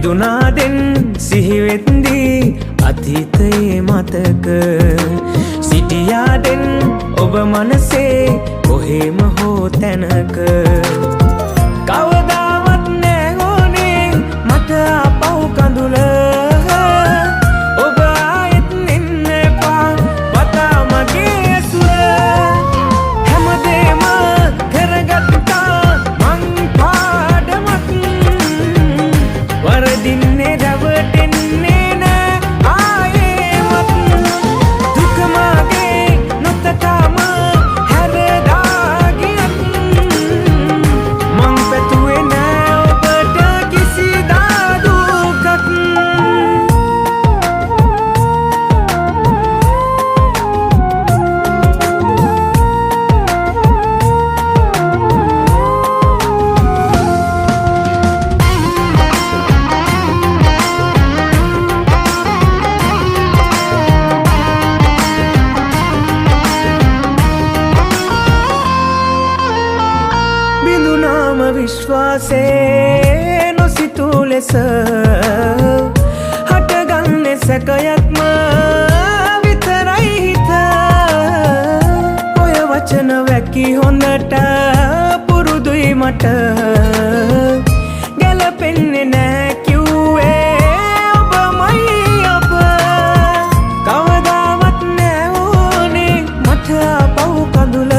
විදුනාදෙන් සිහිවෙත්දී අතීතයේ මතක සිටියාදෙන් ඔබ මනසේ කොහෙම හෝ තැනක කවදාවත් නෑ ඕනේ මට අපව් කඳුල ඔබ ආයෙත් එන්න එපා වතා මගේ ඇසුර හැමදේම කරගත්තා මං පාඩමක් වරදින්නේ රැවටෙන්නේ නෑ ආයෙමත් දුක මගේ නොතකම හැරදා ගියත් මං පැතුවේ නෑ ඔබට කිසිදා දුකක් බිඳුනාම විශ්වාසේ නොසිතූ ලෙස හටගන්නේ සැකයක්ම විතරයි හිත ඔය වචන වැකි හොඳට පුරුදුයි මට ගැලපෙන්නේ නෑ කිව්වේ ඔබමයි ඔබ කවදාවත් නෑ ඕනේ මට අපව් කඳුල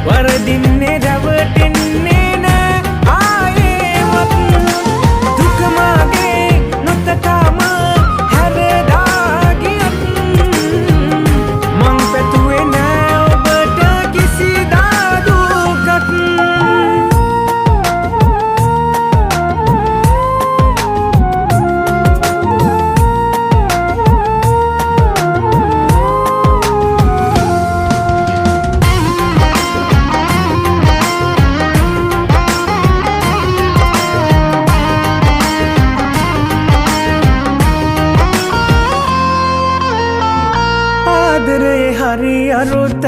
වරදින්නේ රැවටෙන්නේ නෑ ආයෙමත් දුක මගේ නොතකම හැරදා ගියත් මං පැතුවේ නෑ ඔබට කිසිදා දුකක් ආදරේ හරි අරුත